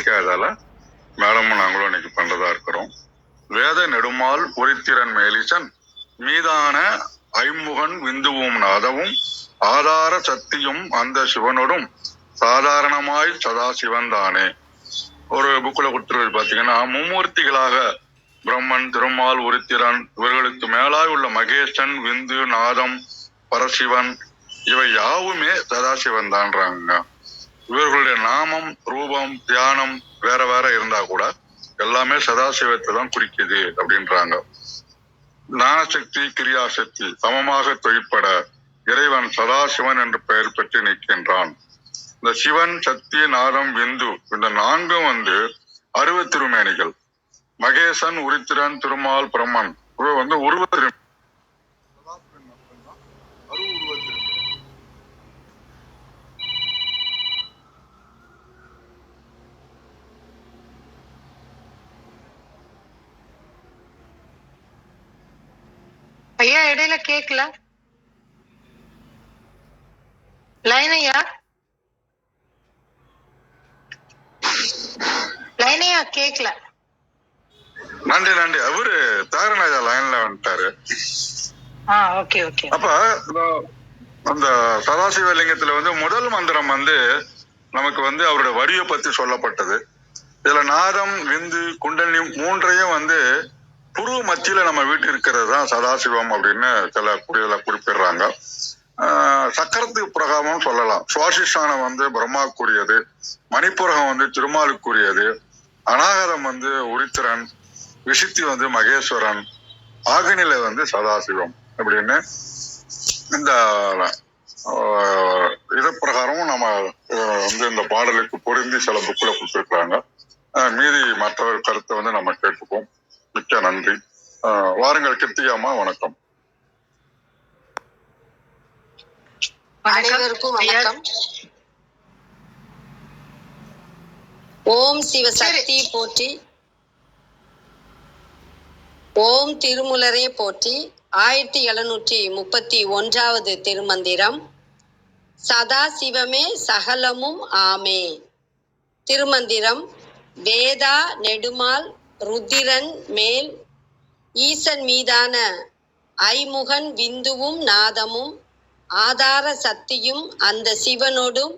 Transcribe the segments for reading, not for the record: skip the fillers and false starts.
கிடைக்காததால மேடமும் நாங்களும் இன்னைக்கு பண்றதா இருக்கிறோம். வேத நெடுமால் உரித்திரன் மேலிசன் மீதான ஐமுகன் விந்துவும் நாதவும் ஆதார சக்தியும் அந்த சிவனோடும் சாதாரணமாய் சதாசிவன் தானே. ஒரு புக்குல கொடுத்துருவது பாத்தீங்கன்னா, மும்மூர்த்திகளாக பிரம்மன், திருமால், உருத்திரன், இவர்களுக்கு மேலாய் உள்ள மகேசன், விந்து, நாதம், பரசிவன் இவை யாவுமே சதாசிவன் தான்றாங்க. இவர்களுடைய நாமம், ரூபம், தியானம் வேற வேற இருந்தா கூட எல்லாமே சதாசிவத்தை தான் குறிக்குது அப்படின்றாங்க. ஞானசக்தி, கிரியாசக்தி சமமாக தொழிற்பட இறைவன் சதாசிவன் என்று பெயர் பெற்று நிற்கின்றான். இந்த சிவன், சக்தி, நாதம், விந்து இந்த நான்கும் 60 திருமேனிகள். மகேசன், உருத்திரன், திருமால், பிரம்மன் இவ உருவ திருமேனி. ஐயா இடையில கேக்கல லைன் ஐயா, லைன் ஐயா கேக்கல. நன்றி நன்றி. அவரு தாரநாஜா லைன்ல வந்துட்டாரு. Okay okay. அப்ப அந்த சதாசிவலிங்கத்துல முதல் மந்திரம் நமக்கு அவருடைய வடிவை பத்தி சொல்லப்பட்டது. இதுல நாதம், விந்து, குண்டலினி மூன்றையும் புருவ மத்தியில நம்ம வீட்டு இருக்கிறது தான் சதாசிவம் அப்படின்னு சில குறிப்பிடுறாங்க. சக்கரத்துக்கு பிரகாரம் சொல்லலாம். சுவாசிஷ்டானம் பிரம்மாக்குரியது, மணிப்புரகம் திருமாலுக்குரியது, அநாகதம் உரித்திரன், விசித்தி மகேஸ்வரன், ஆகநிலை சதாசிவம் அப்படின்னு இந்த இத பிரகாரமும் நம்ம இந்த பாடலுக்கு பொருந்தி சில புக்ல கொடுத்திருக்கிறாங்க. மீதி மற்ற கருத்தை நம்ம கேட்டுப்போம். மிக்க நன்றி. வாருங்கள் கிருத்திகாமா, வணக்கம். அனைவருக்கும் வணக்கம். ஓம் சிவசக்தி போற்றி, ஓம் திருமுலரே போற்றி. 1731வது திருமந்திரம். சதாசிவமே சகலமும் ஆமே. திருமந்திரம். வேதா நெடுமால் ருத்திரன் மேல் ஈசன் மீதான ஐமுகன் விந்துவும் நாதமும் ஆதார சக்தியும் அந்த சிவனோடும்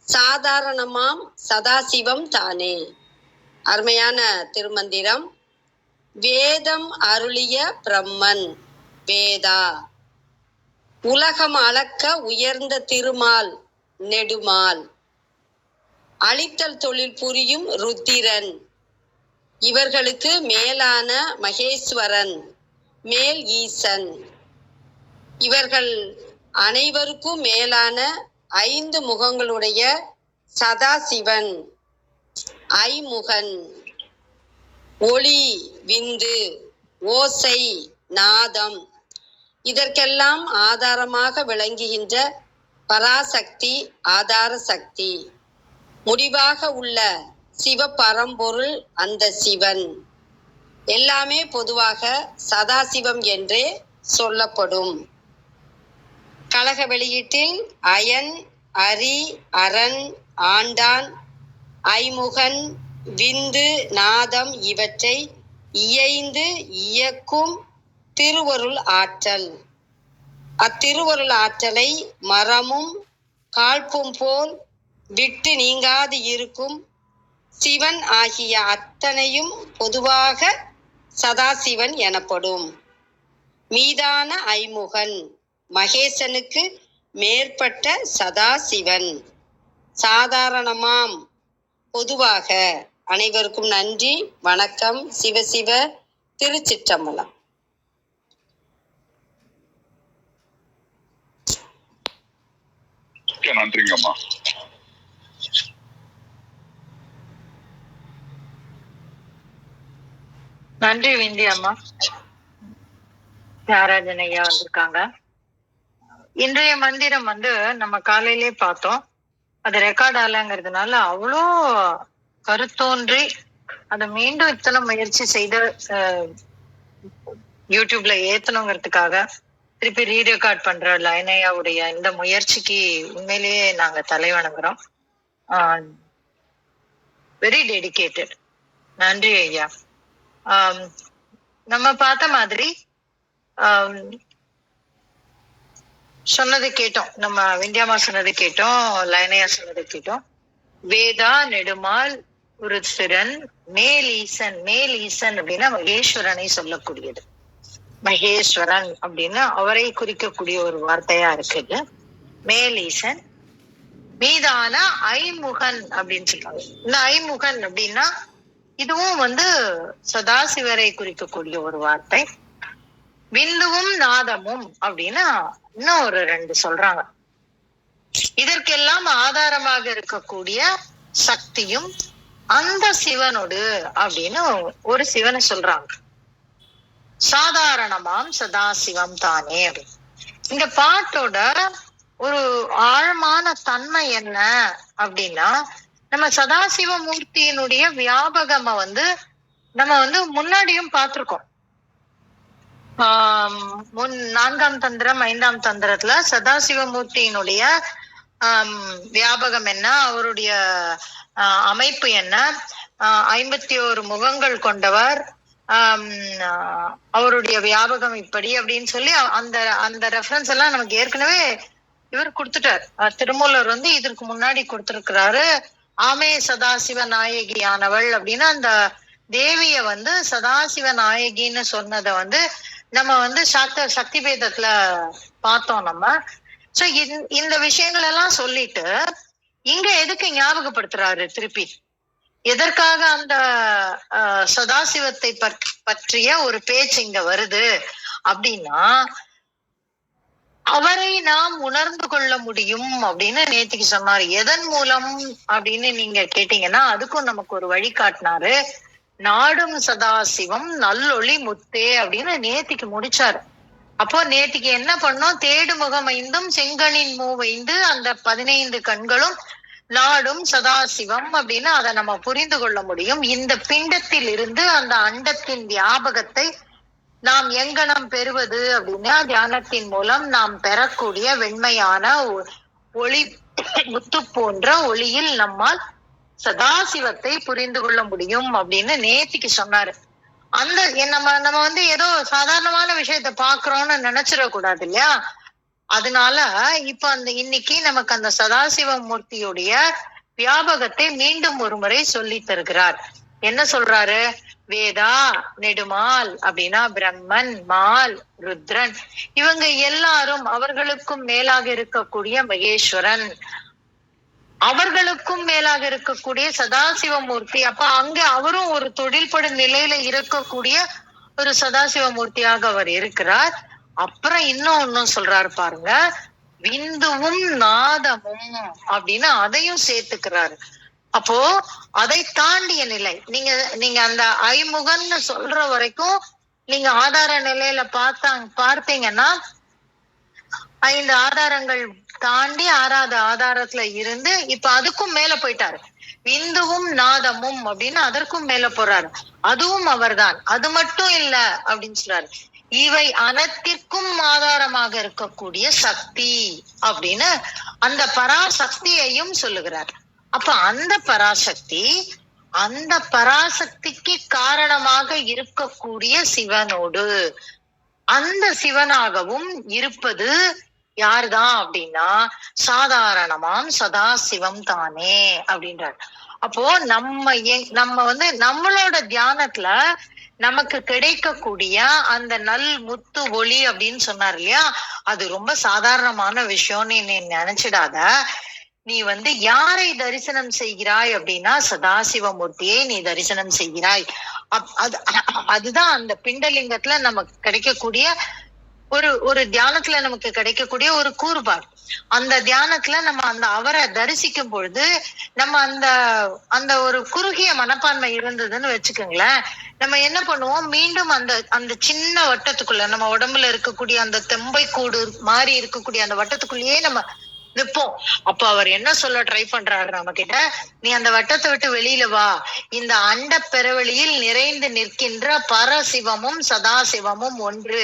சாதாரணமாம் சதாசிவம் தானே. அருமையான திருமந்திரம். வேதம் அருளிய பிரம்மன் வேதா. உலகம் அளக்க உயர்ந்த திருமால் நெடுமால். அழித்தல் தொழில் புரியும் ருத்திரன். இவர்களுக்கு மேலான மகேஸ்வரன் மேல் ஈசன். இவர்கள் அனைவருக்கும் மேலான 5 முகங்களுடைய சதாசிவன் ஐமுகன். ஒளி விந்து, ஓசை நாதம் இதற்கெல்லாம் ஆதாரமாக விளங்குகின்ற பராசக்தி ஆதார சக்தி. முடிவாக உள்ள சிவ பரம்பொருள் அந்த சிவன். எல்லாமே பொதுவாக சதாசிவம் என்றே சொல்லப்படும். கழக வெளியீட்டில் அயன், அரி, அரண், ஆண்டான், ஐமுகன், விந்து, நாதம் இவற்றை இயைந்து இயக்கும் திருவருள் ஆற்றல். அத்திருவருள் ஆற்றலை மரமும் காழ்ப்பும் போல் விட்டு நீங்காது இருக்கும் சிவன் ஆகிய அத்தனையும் பொதுவாக சதாசிவன் எனப்படும். மீதான ஐமுகன் மகேசனுக்கு மேற்பட்ட சதாசிவன். சாதாரணமாம் பொதுவாக. அனைவருக்கும் நன்றி, வணக்கம். சிவசிவ. திருச்சிற்றம்பலம். நன்றிங்கம்மா. நன்றி விந்தி அம்மா. தியாகராஜன் ஐயா வந்திருக்காங்க. இன்றைய மந்திரம் நம்ம காலையிலே பார்த்தோம். அது ரெக்கார்ட் ஆகலங்கிறதுனால அவ்வளோ கருத்தோன்றி அதை மீண்டும் இத்தனை முயற்சி செய்த யூடியூப்ல ஏத்தணுங்கிறதுக்காக திருப்பி ரீரெக்கார்ட் பண்ற லைனையாவுடைய இந்த முயற்சிக்கு உண்மையிலேயே நாங்க தலை வணங்குறோம். Very dedicated. நன்றி ஐயா. நம்ம பார்த்த மாதிரி சொன்னது கேட்டோம், நம்ம விந்தியாமா சொன்னது கேட்டோம், லைனையா சொன்னது கேட்டோம். வேதா நெடுமால் உருத்திரன் மேலீசன். மேலீசன் அப்படின்னா மகேஸ்வரனை சொல்லக்கூடியது. மகேஸ்வரன் அப்படின்னு அவரை குறிக்கக்கூடிய ஒரு வார்த்தையா இருக்குது. மேலீசன் மீதான ஐமுகன் அப்படின்னு சொல்றாங்க. இந்த ஐமுகன் அப்படின்னா இதுவும் சதாசிவரை குறிக்கக்கூடிய ஒரு வார்த்தை. விந்துவும் நாதமும் அப்படின்னா இன்னும் ஒரு 2 சொல்றாங்க. இதற்கெல்லாம் ஆதாரமாக இருக்கக்கூடிய சக்தியும் அந்த சிவனோடு அப்படின்னு ஒரு சிவனை சொல்றாங்க. சாதாரணமாம் சதாசிவம் தானே அப்படின்னு. இந்த பாட்டோட ஒரு ஆழமான தன்மை என்ன அப்படின்னா, நம்ம சதாசிவமூர்த்தியினுடைய வியாபகம நம்ம முன்னாடியும் பார்த்திருக்கோம். 4ஆம் தந்திரம் 5ஆம் தந்திரத்துல சதாசிவமூர்த்தியினுடைய வியாபகம் என்ன, அவருடைய அமைப்பு என்ன, 51 முகங்கள் கொண்டவர், அவருடைய வியாபகம் இப்படி அப்படின்னு சொல்லி அந்த ரெஃபரன்ஸ் எல்லாம் நமக்கு ஏற்கனவே இவர் கொடுத்துட்டார். திருமூலர் இதற்கு முன்னாடி கொடுத்திருக்கிறாரு. ஆமே சதாசிவ நாயகியானவள் அப்படின்னு அந்த தேவிய சதாசிவ நாயகின்னு சொன்னதை நம்ம சக்தி பேதத்துல பார்த்தோம் நம்ம. சோ இந்த விஷயங்கள் எல்லாம் சொல்லிட்டு இங்க எதுக்கு ஞாபகப்படுத்துறாரு திருப்பி? எதற்காக அந்த சதாசிவத்தை பற்றிய ஒரு பேச்சு இங்க வருது அப்படின்னா, அவரை நாம் உணர்ந்து கொள்ள முடியும் அப்படின்னு நேத்திக்கு சொன்னாரு. எதன் மூலம் அப்படின்னு நீங்க கேட்டீங்கன்னா அதுக்கும் நமக்கு ஒரு வழி காட்டினாரு. நாடும் சதாசிவம் நல்லொளி முத்தே அப்படின்னு நேத்திக்கு முடிச்சாரு. அப்போ நேத்திக்கு என்ன பண்ணோம்? தேடு முகம் 5ம் செங்கனின் மூவைந்து அந்த 15 கண்களும் நாடும் சதாசிவம் அப்படின்னு அதை நம்ம புரிந்து கொள்ள முடியும். இந்த பிண்டத்தில் இருந்து அந்த அண்டத்தின் வியாபகத்தை நாம் எங்கனம் பெறுவது அப்படின்னா, தியானத்தின் மூலம் நாம் பெறக்கூடிய வெண்மையான ஒளி முத்து போன்ற ஒளியில் நம்மால் சதாசிவத்தை புரிந்து கொள்ள முடியும் அப்படின்னு நேத்திக்கு சொன்னாரு. அந்த நம்ம ஏதோ சாதாரணமான விஷயத்த பாக்குறோம்னு நினைச்சிடக்கூடாது இல்லையா? அதனால இப்ப இன்னைக்கு நமக்கு அந்த சதாசிவ மூர்த்தியுடைய வியாபகத்தை மீண்டும் ஒரு முறை சொல்லி தருகிறார். என்ன சொல்றாரு? வேதா நெடுமால் அப்படின்னா பிரம்மன், மால், ருத்ரன், இவங்க எல்லாரும் அவர்களுக்கும் மேலாக இருக்கக்கூடிய மகேஸ்வரன், அவர்களுக்கும் மேலாக இருக்கக்கூடிய சதாசிவமூர்த்தி. அப்ப அங்க அவரும் ஒரு தொழில்படும் நிலையில இருக்கக்கூடிய ஒரு சதாசிவமூர்த்தியாக அவர் இருக்கிறார். அப்புறம் இன்னும் சொல்றாரு பாருங்க, விந்துவும் நாதமும் அப்படின்னு அதையும் சேர்த்துக்கிறாரு. அப்போ அதை தாண்டிய நிலை நீங்க அந்த ஐமுகன்னு சொல்ற வரைக்கும் நீங்க ஆதார நிலையில பார்த்தீங்கன்னா 5 ஆதாரங்கள் தாண்டி 6வது ஆதாரத்துல இருந்து இப்ப அதுக்கும் மேல போயிட்டாரு. விந்துவும் நாதமும் அப்படின்னு அதற்கும் மேல போறாரு. அதுவும் அவர்தான். அது மட்டும் இல்ல அப்படின்னு சொல்றாரு, இவை அனைத்திற்கும் ஆதாரமாக இருக்கக்கூடிய சக்தி அப்படின்னு அந்த பராசக்தியையும் சொல்லுகிறார். அப்ப அந்த பராசக்திக்கு காரணமாக இருக்கக்கூடிய சிவனோடு அந்த சிவனாகவும் இருப்பது யார்தான் அப்படின்னா சாதாரணமாம் சதாசிவம் தானே அப்படின்றார். அப்போ நம்மளோட தியானத்துல நமக்கு கிடைக்கக்கூடிய அந்த நல் முத்து ஒளி அப்படின்னு சொன்னார் இல்லையா, அது ரொம்ப சாதாரணமான விஷயம்னு நீ நினைச்சிடாத. நீ யாரை தரிசனம் செய்கிறாய் அப்படின்னா சதாசிவமூர்த்தியை நீ தரிசனம் செய்கிறாய். அதுதான் அந்த பிண்டலிங்கத்துல நமக்கு கிடைக்கக்கூடிய ஒரு தியானத்துல நமக்கு கிடைக்கக்கூடிய ஒரு கூறுபாடு. அந்த தியானத்துல நம்ம அவரை தரிசிக்கும் பொழுது நம்ம அந்த ஒரு குறுகிய மனப்பான்மை இருந்ததுன்னு வச்சுக்கோங்களேன், நம்ம என்ன பண்ணுவோம், மீண்டும் அந்த சின்ன வட்டத்துக்குள்ள நம்ம உடம்புல இருக்கக்கூடிய அந்த தெம்பை கூடு மாறி இருக்கக்கூடிய அந்த வட்டத்துக்குள்ளேயே நம்ம நிற்போம். அப்ப அவர் என்ன சொல்ல ட்ரை பண்றாரு நம்ம கிட்ட, நீ அந்த வட்டத்தை விட்டு வெளியில வா, இந்த அண்ட பெருவெளியில் நிறைந்து நிற்கின்ற பரசிவமும் சதாசிவமும் ஒன்று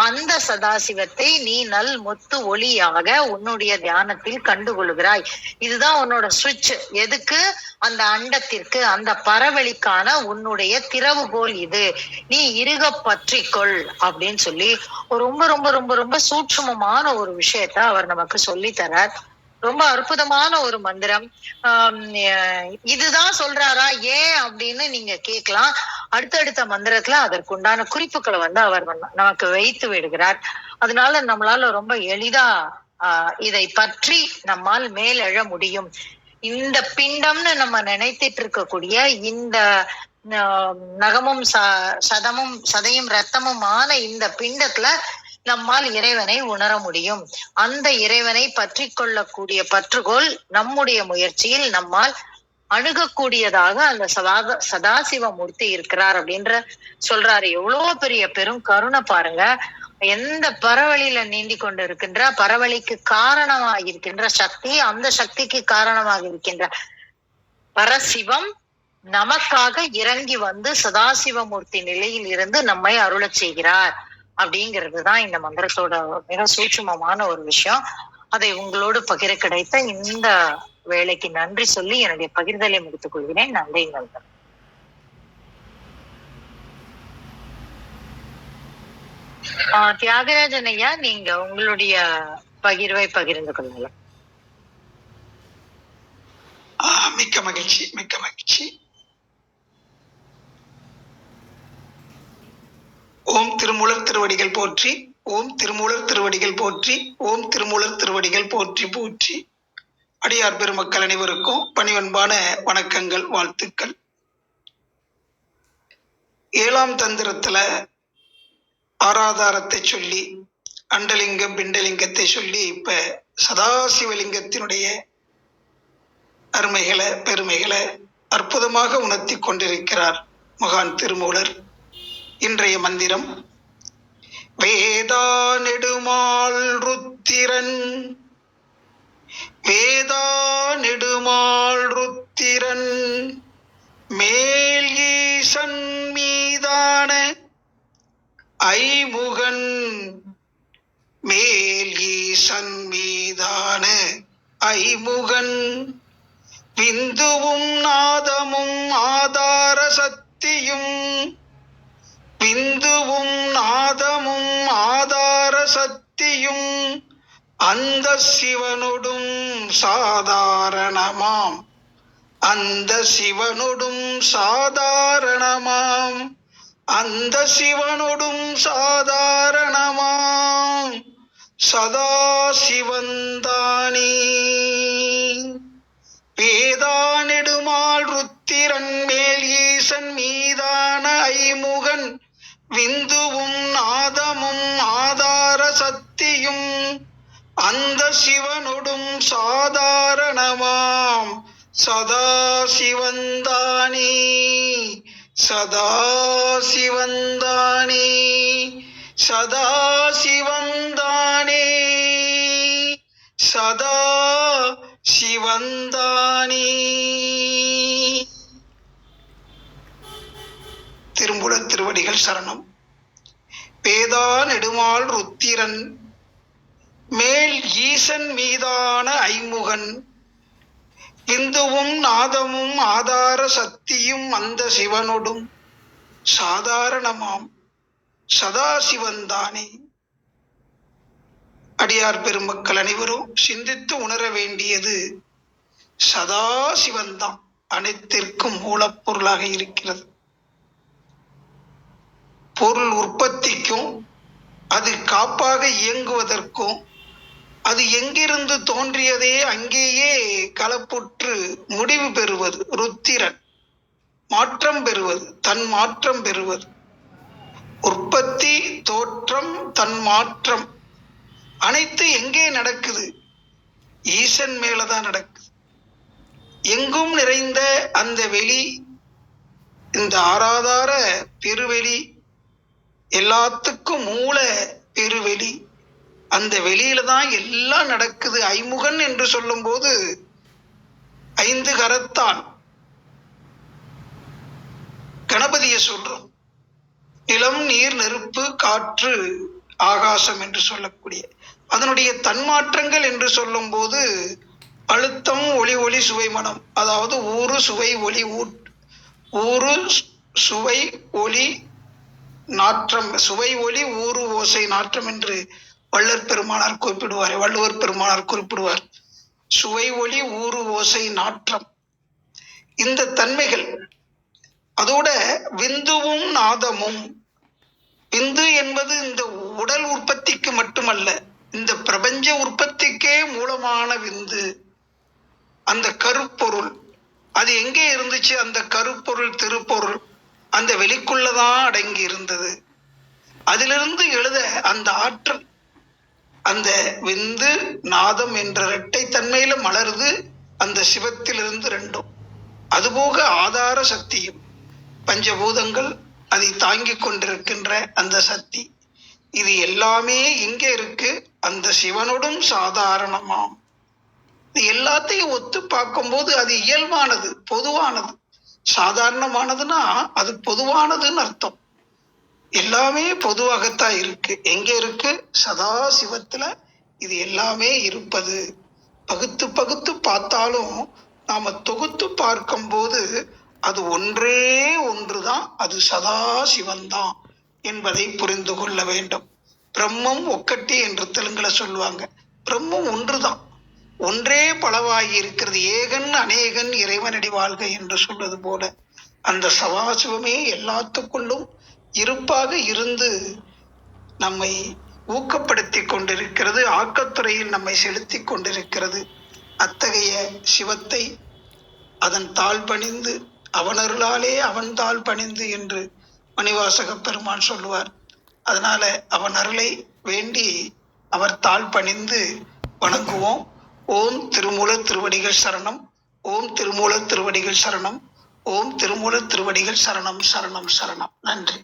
அந்த சதாசிவத்தை நீ நல் முத்து ஒளியாக உன்னுடைய தியானத்தில் கண்டுகொள்கிறாய். இதுதான் உன்னோட சுவிட்ச். எதுக்கு? அந்த அண்டத்திற்கு, அந்த பரவெளிக்கான உன்னுடைய திறவுகோல் இது. நீ இறுக பற்றிக்கொள் அப்படின்னு சொல்லி ரொம்ப ரொம்ப ரொம்ப ரொம்ப சூட்சுமமான ஒரு விஷயத்த அவர் நமக்கு சொல்லி தரார். ரொம்ப அற்புதமான ஒரு மந்திரம். இதுதான் சொல்றாரா ஏன் அப்படின்னு நீங்க கேட்கலாம். அடுத்தடுத்த மந்திரத்துல அதற்குண்டான குறிப்புகளை அவர் நமக்கு வைத்து விடுகிறார். அதனால நம்மளால ரொம்ப எளிதா இதை பற்றி நம்மால் மேல் எழ முடியும். இந்த பிண்டம்னு நம்ம நினைத்திட்டு இருக்கக்கூடிய இந்த நகமும் சதமும் சதையும் ரத்தமுமான இந்த பிண்டத்துல நம்மால் இறைவனை உணர முடியும். அந்த இறைவனை பற்றி கொள்ளக்கூடிய பற்றுகோள் நம்முடைய முயற்சியில் நம்மால் அணுகக்கூடியதாக அந்த சதாசிவமூர்த்தி இருக்கிறார் அப்படின்ற சொல்றாரு. எவ்வளவு பெரிய பெரும் கருணை பாருங்க. எந்த பரவழியில நீந்தி கொண்டு இருக்கின்ற பரவழிக்கு காரணமாக இருக்கின்ற சக்தி, அந்த சக்திக்கு காரணமாக இருக்கின்ற பரசிவம் நமக்காக இறங்கி வந்து சதாசிவமூர்த்தி நிலையில் இருந்து நம்மை அருளச் செய்கிறார் அப்படிங்கிறது தான் இந்த மந்திரத்தோட மிக சூட்சுமமான ஒரு விஷயம். அதை உங்களோடு பகிர கிடைத்த இந்த வேலைக்கு நன்றி சொல்லி என்னுடைய பகிர்தலை முடித்துக் கொள்கிறேன். நன்றி. தியாகராஜன் ஐயா, நீங்க உங்களுடைய பகிர்வை பகிர்ந்து கொள்ளலாம். மிக்க மகிழ்ச்சி, மிக்க மகிழ்ச்சி. ஓம் திருமூலர் திருவடிகள் போற்றி, ஓம் திருமூலர் திருவடிகள் போற்றி, ஓம் திருமூலர் திருவடிகள் போற்றி போற்றி. அடியார் பெருமக்கள் அனைவருக்கும் பணிவன்பான வணக்கங்கள், வாழ்த்துக்கள். 7ஆம் தந்திரத்துல ஆராதாரத்தை சொல்லி அண்டலிங்கம் பிண்டலிங்கத்தை சொல்லி இப்ப சதாசிவலிங்கத்தினுடைய அருமைகளை பெருமைகளை அற்புதமாக உணர்த்தி கொண்டிருக்கிறார் மகான் திருமூலர். இன்றைய மந்திரம் வேதா நெடுமால் ருத்திரன், வேதா நெடுமால் ருத்திரன் மேல் ஈசன் மீதான ஐமுகன், மேல் ஈசன் மீதான ஐமுகன் விந்துவும் நாதமும் ஆதார சக்தியும், விந்துவும் நாதமும் ஆதார சக்தியும் அந்த சிவனொடும் சாதாரணமாம், அந்த சிவனொடும் சாதாரணமாம், அந்த சிவனொடும் சாதாரணமாம் சதா சிவந்தானே. வேதா நெடுமால் ருத்திரன் மேல் ஈசன் மீதான ஐமுகன் விந்துவும் நாதமும் ஆதார சக்தியும் அந்த சிவனொடும் சாதாரணமாம் சதா சிவந்தானே, சதா சிவந்தானே, சதா சிவந்தானே, சதா சிவந்தானே. திருமூலர் திருவடிகள் சரணம். வேதா நெடுமால் ருத்திரன் மேல் ஈசன் மீதான ஐமுகன் விந்துவும் நாதமும் ஆதார சக்தியும் அந்த சிவனொடும் சாதாரணமாம் சதா சிவந்தானே. அடியார் பெருமக்கள் அனைவரும் சிந்தித்து உணர வேண்டியது சதா சிவந்தான் அனைத்திற்கும் மூலப்பொருளாக இருக்கிறது. பொருள் உற்பத்திக்கும் அது காப்பாக இயங்குவதற்கும் அது எங்கிருந்து தோன்றியதே அங்கேயே கலப்புற்று முடிவு பெறுவது ருத்திரன், மாற்றம் பெறுவது, தன் மாற்றம் பெறுவது. உற்பத்தி, தோற்றம், தன் மாற்றம் அனைத்து எங்கே நடக்குது? ஈசன் மேலதான் நடக்குது. எங்கும் நிறைந்த அந்த வெளி, இந்த ஆராதார பெருவெளி, எல்லாத்துக்கும் மூல பெருவெளி, அந்த வெளியில தான் எல்லாம் நடக்குது. ஐமுகன் என்று சொல்லும் போது 5 கரத்தான் கணபதியை சொல்றோம். நிலம், நீர், நெருப்பு, காற்று, ஆகாசம் என்று சொல்லக்கூடிய அதனுடைய தன்மாற்றங்கள் என்று சொல்லும் போது அழுத்தம், ஒளி, ஒளி, சுவை, மனம், அதாவது ஊறு, சுவை, ஒளி, ஊறு, சுவை, ஒளி, நாற்றம், சுவை, ஒளி, ஊறு, ஓசை, நாற்றம் என்று வள்ளுவர் பெருமானார் குறிப்பிடுவார். சுவை, ஒளி, ஊறு, ஓசை, நாற்றம், இந்த தன்மைகள். அதோட விந்துவும் நாதமும். விந்து என்பது இந்த உடல் உற்பத்திக்கு மட்டுமல்ல, இந்த பிரபஞ்ச உற்பத்திக்கே மூலமான விந்து. அந்த கருப்பொருள் அது எங்கே இருந்துச்சு? அந்த கருப்பொருள், திருப்பொருள் அந்த வெளிக்குள்ளதான் அடங்கி இருந்தது. அதிலிருந்து எழுத அந்த ஆற்றல், அந்த விந்து நாதம் என்ற இரட்டை தன்மையில மலருது அந்த சிவத்திலிருந்து ரெண்டும். அதுபோக ஆதார சக்தியும், பஞ்சபூதங்கள் அதை தாங்கிக் கொண்டிருக்கின்ற அந்த சக்தி, இது எல்லாமே இங்கே இருக்கு. அந்த சிவனோடும் சாதாரணமாம். இது எல்லாத்தையும் ஒத்து பார்க்கும்போது அது இயல்பானது, பொதுவானது. சாதாரணமானதுன்னா அது பொதுவானதுன்னு அர்த்தம். எல்லாமே பொதுவாகத்தான் இருக்கு. எங்க இருக்கு? சதா சிவத்துல இது எல்லாமே இருப்பது. பகுத்து பகுத்து பார்த்தாலும் நாம தொகுத்து பார்க்கும் போது அது ஒன்றே ஒன்றுதான், அது சதா சிவன்தான் என்பதை புரிந்து கொள்ள வேண்டும். பிரம்மம் ஒக்கட்டி என்று தெலுங்குல சொல்லுவாங்க. பிரம்மம் ஒன்றுதான், ஒன்றே பலவாகி இருக்கிறது. ஏகன் அநேகன் இறைவனடி வாழ்க என்று சொல்வது போல அந்த சதாசிவமே எல்லாத்துக்குள்ளும் இருப்பாக இருந்து நம்மை ஊக்கப்படுத்தி கொண்டிருக்கிறது, ஆக்கத்துறையில் நம்மை செலுத்தி கொண்டிருக்கிறது. அத்தகைய சிவத்தை அதன் தாழ் பணிந்து, அவனருளாலே அவன் தாழ் பணிந்து என்று மணிவாசக பெருமான் சொல்லுவார். அதனால அவன் அருளை வேண்டி அவர் தாழ் பணிந்து வணங்குவோம். ஓம் திருமூலர் திருவடிகள் சரணம். ஓம் திருமூலர் திருவடிகள் சரணம். ஓம் திருமூலர் திருவடிகள் சரணம் சரணம் சரணம். நன்றி.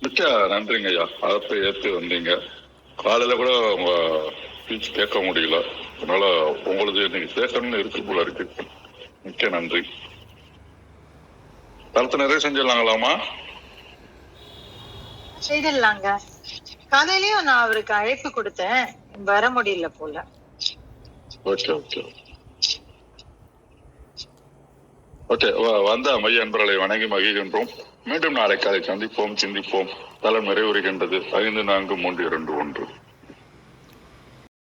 மிக்க நன்றிங்க ஐயா. அழைப்பை ஏற்று வந்தீங்க. காலையில கூட உங்க ஸ்பீச் கேட்க முடியல, அதனால உங்களது இன்னைக்கு பேசணும்னு இருக்கு போல இருக்கு. மிக்க நன்றி. தரத்தை நிறைய செஞ்சிடலாங்களாமா? செய்திடலாங்க. காலையிலயும் நான் அவருக்கு அழைப்பு கொடுத்தேன், வர முடியல போல. Okay okay okay. வந்த மைய அன்பர்களை வணங்கி மகிழ்கின்றோம். மீண்டும் நாளை காலை சந்திப்போம், சிந்திப்போம். தலம் நிறைவுறுகின்றது. 5, 4, 3, 2, 1.